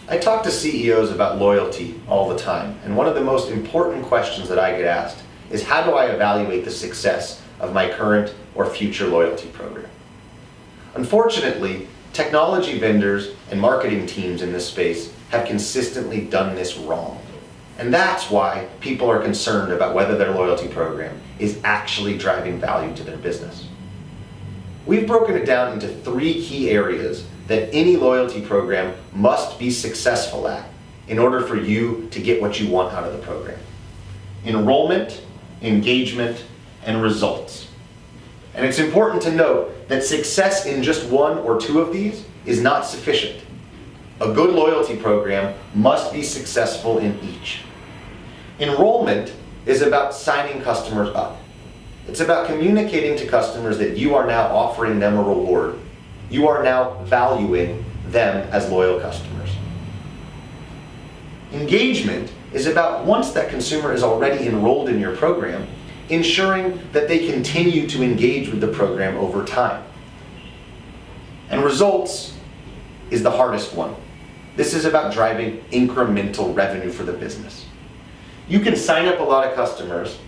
I talk to CEOs about loyalty all the time, and one of the most important questions that I get asked is, how do I evaluate the success of my current or future loyalty program? Unfortunately, technology vendors and marketing teams in this space have consistently done this wrong. And that's why people are concerned about whether their loyalty program is actually driving value to their business. We've broken it down into 3 key areas that any loyalty program must be successful at in order for you to get what you want out of the program: enrollment, engagement, and results. And it's important to note that success in just 1 or 2 of these is not sufficient. A good loyalty program must be successful in each. Enrollment is about signing customers up. It's about communicating to customers that you are now offering them a reward. You are now valuing them as loyal customers. Engagement is about, once that consumer is already enrolled in your program, ensuring that they continue to engage with the program over time. And results is the hardest one. This is about driving incremental revenue for the business. You can sign up a lot of customers,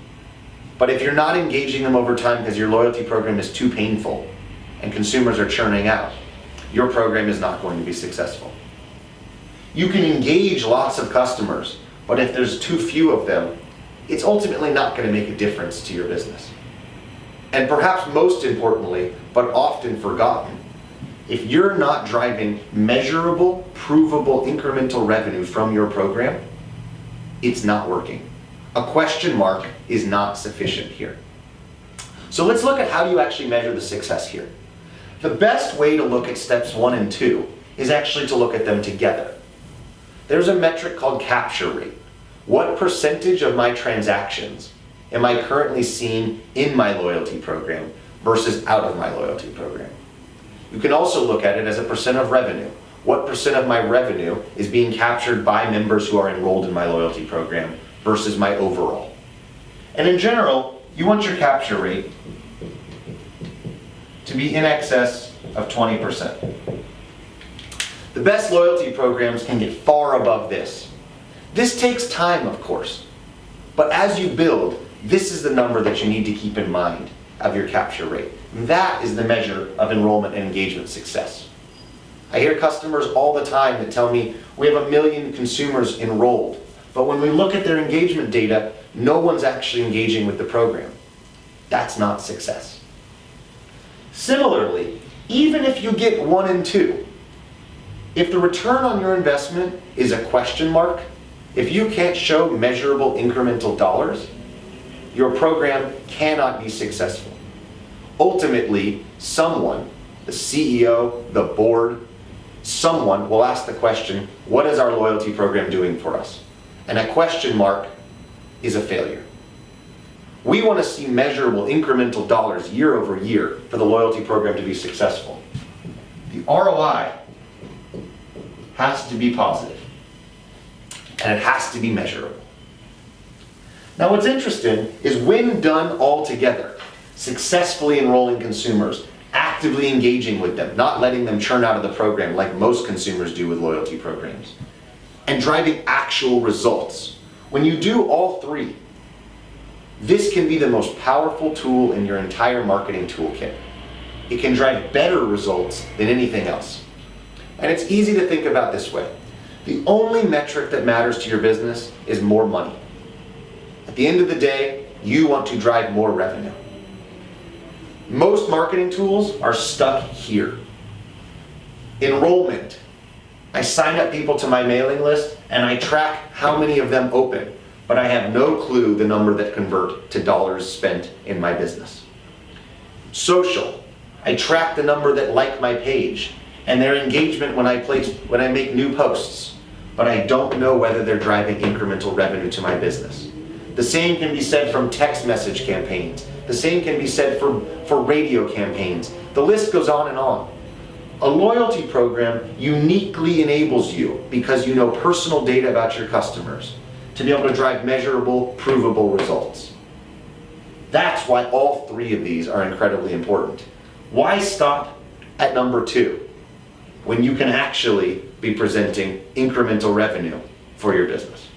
but if you're not engaging them over time because your loyalty program is too painful and consumers are churning out, your program is not going to be successful. You can engage lots of customers, but if there's too few of them, it's ultimately not going to make a difference to your business. And perhaps most importantly, but often forgotten, if you're not driving measurable, provable, incremental revenue from your program, it's not working. A question mark is not sufficient here. So let's look at how do you actually measure the success here. The best way to look at steps 1 and 2 is actually to look at them together. There's a metric called capture rate. What percentage of my transactions am I currently seeing in my loyalty program versus out of my loyalty program? You can also look at it as a percent of revenue. What percent of my revenue is being captured by members who are enrolled in my loyalty program versus my overall? And in general, you want your capture rate to be in excess of 20%. The best loyalty programs can get far above this. This takes time, of course, but as you build, this is the number that you need to keep in mind of your capture rate. That is the measure of enrollment and engagement success. I hear customers all the time that tell me, we have 1 million consumers enrolled, but when we look at their engagement data, no one's actually engaging with the program. That's not success. Similarly, even if you get 1 and 2, if the return on your investment is a question mark, if you can't show measurable incremental dollars, your program cannot be successful. Ultimately, someone, the CEO, the board, someone will ask the question, what is our loyalty program doing for us? And a question mark is a failure. We want to see measurable incremental dollars year over year for the loyalty program to be successful. The ROI has to be positive, and it has to be measurable. Now what's interesting is, when done all together, successfully enrolling consumers, actively engaging with them, not letting them churn out of the program like most consumers do with loyalty programs, and driving actual results. When you do all 3, this can be the most powerful tool in your entire marketing toolkit. It can drive better results than anything else. And it's easy to think about this way. The only metric that matters to your business is more money. At the end of the day, you want to drive more revenue. Most marketing tools are stuck here. Enrollment. I sign up people to my mailing list and I track how many of them open, but I have no clue the number that convert to dollars spent in my business. Social. I track the number that like my page and their engagement when I make new posts, but I don't know whether they're driving incremental revenue to my business. The same can be said from text message campaigns. The same can be said for radio campaigns. The list goes on and on. A loyalty program uniquely enables you, because you know personal data about your customers, to be able to drive measurable, provable results. That's why all 3 of these are incredibly important. Why stop at number 2? when you can actually be presenting incremental revenue for your business.